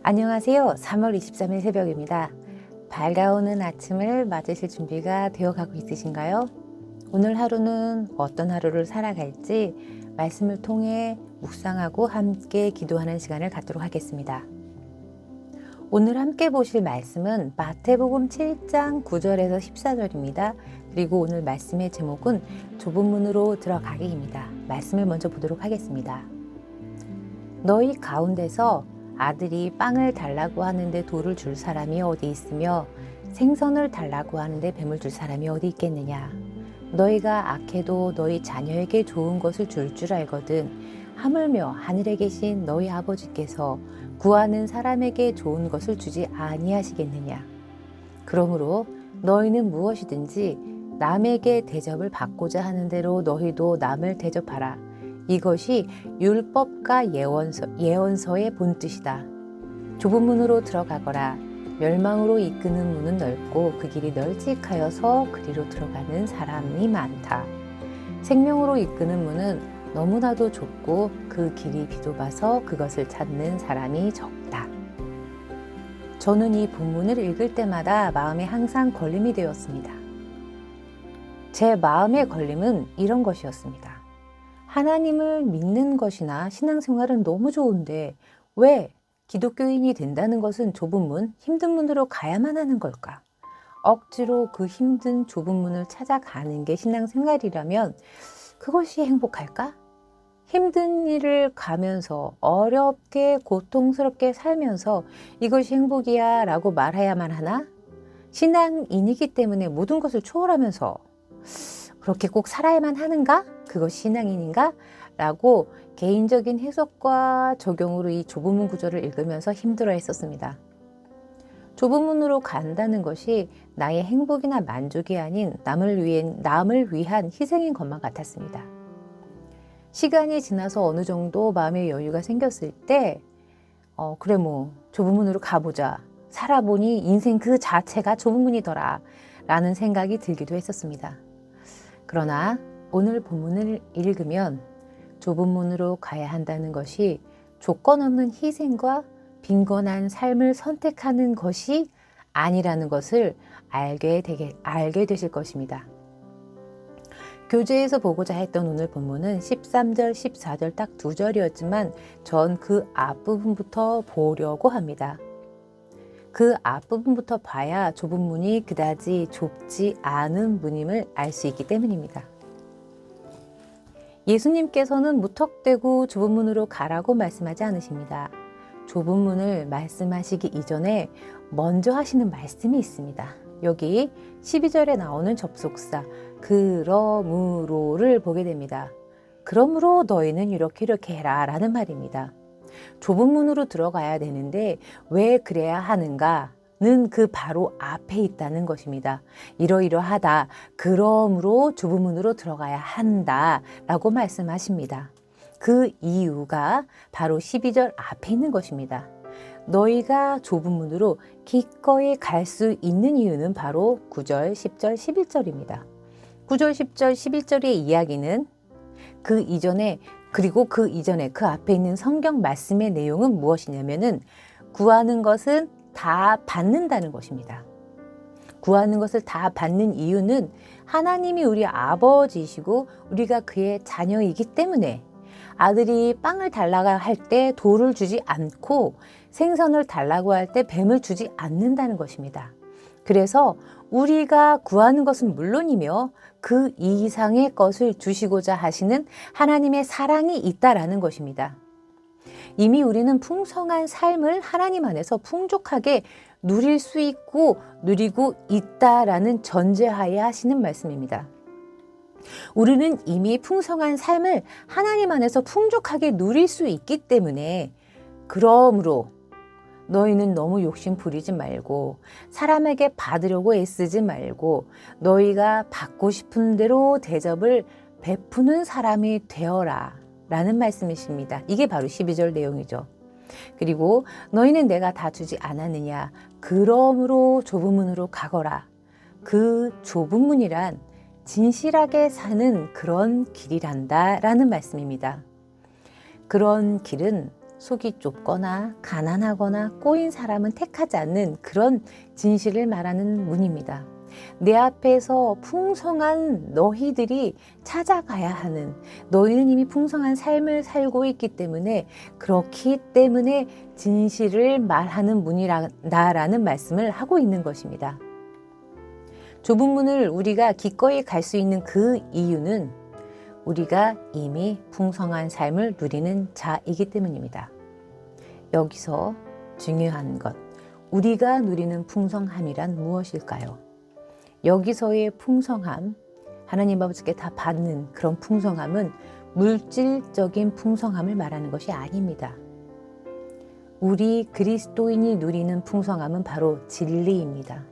안녕하세요. 3월 23일 새벽입니다. 밝아오는 아침을 맞으실 준비가 되어가고 있으신가요? 오늘 하루는 어떤 하루를 살아갈지 말씀을 통해 묵상하고 함께 기도하는 시간을 갖도록 하겠습니다. 오늘 함께 보실 말씀은 마태복음 7장 9절에서 14절입니다. 그리고 오늘 말씀의 제목은 좁은 문으로 들어가기입니다. 말씀을 먼저 보도록 하겠습니다. 너희 가운데서 아들이 빵을 달라고 하는데 돌을 줄 사람이 어디 있으며 생선을 달라고 하는데 뱀을 줄 사람이 어디 있겠느냐. 너희가 악해도 너희 자녀에게 좋은 것을 줄 알거든 하물며 하늘에 계신 너희 아버지께서 구하는 사람에게 좋은 것을 주지 아니하시겠느냐. 그러므로 너희는 무엇이든지 남에게 대접을 받고자 하는 대로 너희도 남을 대접하라. 이것이 율법과 예언서의 본뜻이다. 좁은 문으로 들어가거라. 멸망으로 이끄는 문은 넓고 그 길이 널찍하여서 그리로 들어가는 사람이 많다. 생명으로 이끄는 문은 너무나도 좁고 그 길이 비좁아서 그것을 찾는 사람이 적다. 저는 이 본문을 읽을 때마다 마음에 항상 걸림이 되었습니다. 제 마음의 걸림은 이런 것이었습니다. 하나님을 믿는 것이나 신앙생활은 너무 좋은데 왜 기독교인이 된다는 것은 좁은 문, 힘든 문으로 가야만 하는 걸까? 억지로 그 힘든 좁은 문을 찾아가는 게 신앙생활이라면 그것이 행복할까? 힘든 일을 가면서 어렵게 고통스럽게 살면서 이것이 행복이야 라고 말해야만 하나? 신앙인이기 때문에 모든 것을 초월하면서 그렇게 꼭 살아야만 하는가? 그것이 신앙인인가? 라고 개인적인 해석과 적용으로 이 좁은 문 구절을 읽으면서 힘들어 했었습니다. 좁은 문으로 간다는 것이 나의 행복이나 만족이 아닌 남을 위한 희생인 것만 같았습니다. 시간이 지나서 어느 정도 마음의 여유가 생겼을 때 그래 좁은 문으로 가보자. 살아보니 인생 그 자체가 좁은 문이더라 라는 생각이 들기도 했었습니다. 그러나 오늘 본문을 읽으면 좁은 문으로 가야 한다는 것이 조건 없는 희생과 빈곤한 삶을 선택하는 것이 아니라는 것을 알게 되실 것입니다. 교재에서 보고자 했던 오늘 본문은 13절, 14절 딱 2절이었지만 전 그 앞부분부터 보려고 합니다. 그 앞부분부터 봐야 좁은 문이 그다지 좁지 않은 문임을 알 수 있기 때문입니다. 예수님께서는 무턱대고 좁은 문으로 가라고 말씀하지 않으십니다. 좁은 문을 말씀하시기 이전에 먼저 하시는 말씀이 있습니다. 여기 12절에 나오는 접속사 그러므로를 보게 됩니다. 그러므로 너희는 이렇게 해라 라는 말입니다. 좁은 문으로 들어가야 되는데 왜 그래야 하는가는 그 바로 앞에 있다는 것입니다. 이러이러하다. 그러므로 좁은 문으로 들어가야 한다 라고 말씀하십니다. 그 이유가 바로 12절 앞에 있는 것입니다. 너희가 좁은 문으로 기꺼이 갈 수 있는 이유는 바로 9절, 10절, 11절입니다. 9절, 10절, 11절의 이야기는 그 이전에 그 앞에 있는 성경 말씀의 내용은 무엇이냐면은 구하는 것은 다 받는다는 것입니다. 구하는 것을 다 받는 이유는 하나님이 우리 아버지이시고 우리가 그의 자녀이기 때문에 아들이 빵을 달라고 할 때 돌을 주지 않고 생선을 달라고 할 때 뱀을 주지 않는다는 것입니다. 그래서 우리가 구하는 것은 물론이며 그 이상의 것을 주시고자 하시는 하나님의 사랑이 있다라는 것입니다. 이미 우리는 풍성한 삶을 하나님 안에서 풍족하게 누릴 수 있고 누리고 있다라는 전제하에 하시는 말씀입니다. 우리는 이미 풍성한 삶을 하나님 안에서 풍족하게 누릴 수 있기 때문에 그러므로 너희는 너무 욕심 부리지 말고 사람에게 받으려고 애쓰지 말고 너희가 받고 싶은 대로 대접을 베푸는 사람이 되어라 라는 말씀이십니다. 이게 바로 12절 내용이죠. 그리고 너희는 내가 다 주지 않았느냐. 그러므로 좁은 문으로 가거라. 그 좁은 문이란 진실하게 사는 그런 길이란다 라는 말씀입니다. 그런 길은 속이 좁거나 가난하거나 꼬인 사람은 택하지 않는 그런 진실을 말하는 문입니다. 내 앞에서 풍성한 너희들이 찾아가야 하는, 너희는 이미 풍성한 삶을 살고 있기 때문에, 그렇기 때문에 진실을 말하는 문이라는 말씀을 하고 있는 것입니다. 좁은 문을 우리가 기꺼이 갈 수 있는 그 이유는 우리가 이미 풍성한 삶을 누리는 자이기 때문입니다. 여기서 중요한 것, 우리가 누리는 풍성함이란 무엇일까요? 여기서의 풍성함, 하나님 아버지께 다 받는 그런 풍성함은 물질적인 풍성함을 말하는 것이 아닙니다. 우리 그리스도인이 누리는 풍성함은 바로 진리입니다.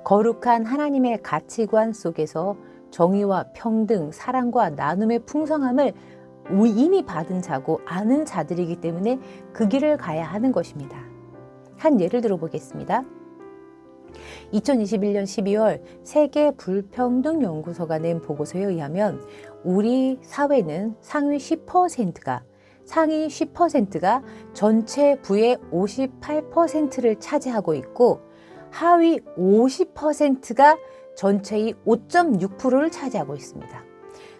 거룩한 하나님의 가치관 속에서 정의와 평등, 사랑과 나눔의 풍성함을 이미 받은 자고 아는 자들이기 때문에 그 길을 가야 하는 것입니다. 한 예를 들어보겠습니다. 2021년 12월 세계 불평등 연구소가 낸 보고서에 의하면 우리 사회는 상위 10%가 전체 부의 58%를 차지하고 있고 하위 50%가 전체의 5.6%를 차지하고 있습니다.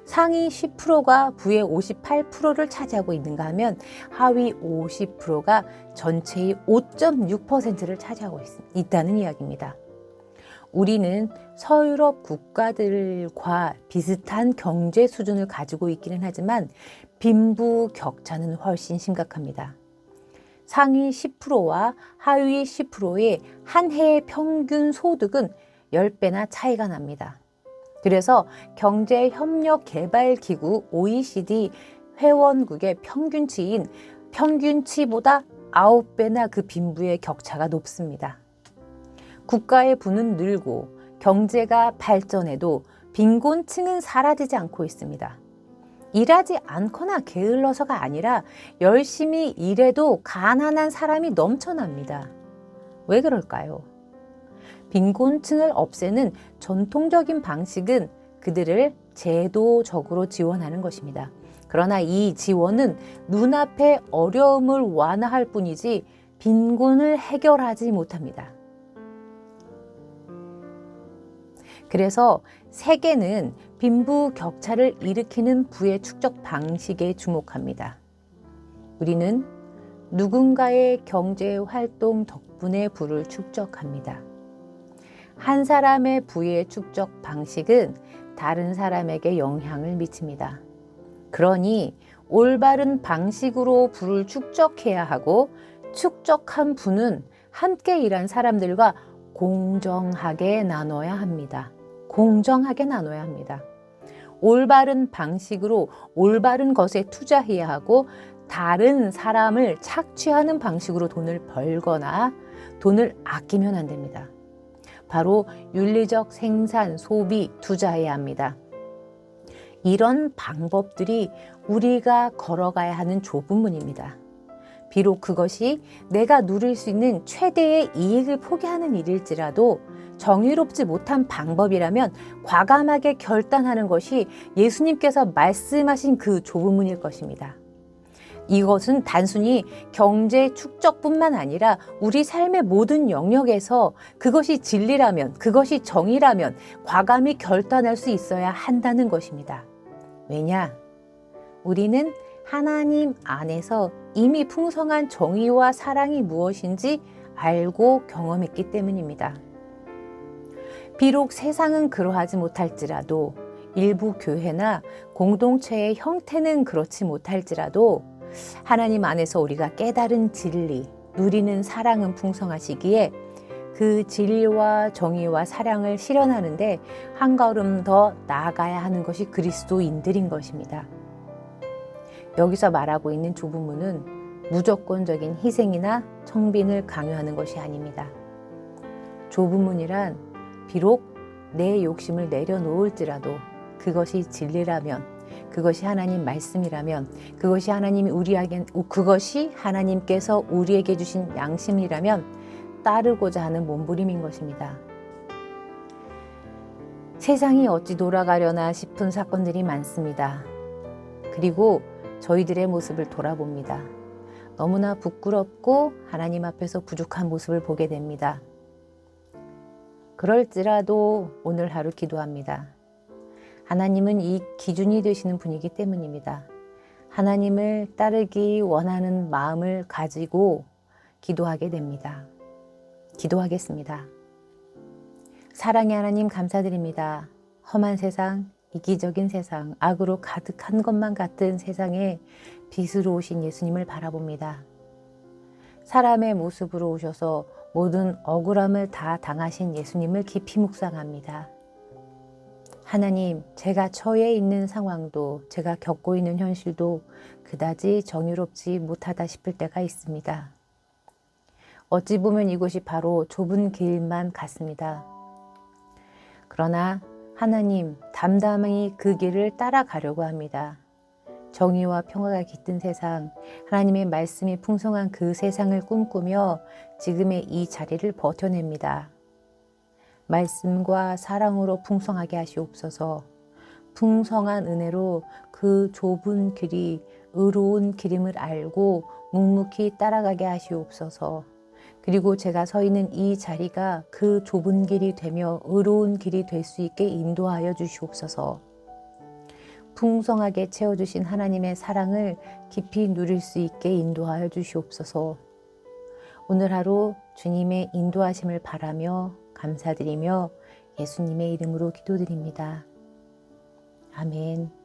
상위 10%가 부의 58%를 차지하고 있는가 하면 하위 50%가 전체의 5.6%를 차지하고 있다는 이야기입니다. 우리는 서유럽 국가들과 비슷한 경제 수준을 가지고 있기는 하지만 빈부 격차는 훨씬 심각합니다. 상위 10%와 하위 10%의 한 해의 평균 소득은 10배나 차이가 납니다. 그래서 경제협력개발기구 OECD 회원국의 평균치보다 9배나 그 빈부의 격차가 높습니다. 국가의 부는 늘고 경제가 발전해도 빈곤층은 사라지지 않고 있습니다. 일하지 않거나 게을러서가 아니라 열심히 일해도 가난한 사람이 넘쳐납니다. 왜 그럴까요? 빈곤층을 없애는 전통적인 방식은 그들을 제도적으로 지원하는 것입니다. 그러나 이 지원은 눈앞의 어려움을 완화할 뿐이지 빈곤을 해결하지 못합니다. 그래서 세계는 빈부 격차를 일으키는 부의 축적 방식에 주목합니다. 우리는 누군가의 경제 활동 덕분에 부를 축적합니다. 한 사람의 부의 축적 방식은 다른 사람에게 영향을 미칩니다. 그러니 올바른 방식으로 부를 축적해야 하고 축적한 부는 함께 일한 사람들과 공정하게 나눠야 합니다. 공정하게 나눠야 합니다. 올바른 방식으로 올바른 것에 투자해야 하고 다른 사람을 착취하는 방식으로 돈을 벌거나 돈을 아끼면 안 됩니다. 바로 윤리적 생산, 소비, 투자해야 합니다. 이런 방법들이 우리가 걸어가야 하는 좁은 문입니다. 비록 그것이 내가 누릴 수 있는 최대의 이익을 포기하는 일일지라도 정의롭지 못한 방법이라면 과감하게 결단하는 것이 예수님께서 말씀하신 그 좁은 문일 것입니다. 이것은 단순히 경제 축적뿐만 아니라 우리 삶의 모든 영역에서 그것이 진리라면, 그것이 정의라면 과감히 결단할 수 있어야 한다는 것입니다. 왜냐? 우리는 하나님 안에서 이미 풍성한 정의와 사랑이 무엇인지 알고 경험했기 때문입니다. 비록 세상은 그러하지 못할지라도 일부 교회나 공동체의 형태는 그렇지 못할지라도 하나님 안에서 우리가 깨달은 진리, 누리는 사랑은 풍성하시기에 그 진리와 정의와 사랑을 실현하는데 한 걸음 더 나아가야 하는 것이 그리스도인들인 것입니다. 여기서 말하고 있는 좁은 문은 무조건적인 희생이나 청빈을 강요하는 것이 아닙니다. 좁은 문이란 비록 내 욕심을 내려놓을지라도 그것이 진리라면, 그것이 하나님 말씀이라면, 그것이 하나님께서 우리에게 주신 양심이라면 따르고자 하는 몸부림인 것입니다. 세상이 어찌 돌아가려나 싶은 사건들이 많습니다. 그리고 저희들의 모습을 돌아봅니다. 너무나 부끄럽고 하나님 앞에서 부족한 모습을 보게 됩니다. 그럴지라도 오늘 하루 기도합니다. 하나님은 이 기준이 되시는 분이기 때문입니다. 하나님을 따르기 원하는 마음을 가지고 기도하게 됩니다. 기도하겠습니다. 사랑의 하나님 감사드립니다. 험한 세상, 이기적인 세상, 악으로 가득한 것만 같은 세상에 빛으로 오신 예수님을 바라봅니다. 사람의 모습으로 오셔서 모든 억울함을 다 당하신 예수님을 깊이 묵상합니다. 하나님, 제가 처해 있는 상황도 제가 겪고 있는 현실도 그다지 정의롭지 못하다 싶을 때가 있습니다. 어찌 보면 이곳이 바로 좁은 길만 같습니다. 그러나 하나님, 담담히 그 길을 따라가려고 합니다. 정의와 평화가 깃든 세상, 하나님의 말씀이 풍성한 그 세상을 꿈꾸며 지금의 이 자리를 버텨냅니다. 말씀과 사랑으로 풍성하게 하시옵소서. 풍성한 은혜로 그 좁은 길이 의로운 길임을 알고 묵묵히 따라가게 하시옵소서. 그리고 제가 서 있는 이 자리가 그 좁은 길이 되며 의로운 길이 될 수 있게 인도하여 주시옵소서. 풍성하게 채워주신 하나님의 사랑을 깊이 누릴 수 있게 인도하여 주시옵소서. 오늘 하루 주님의 인도하심을 바라며 감사드리며 예수님의 이름으로 기도드립니다. 아멘.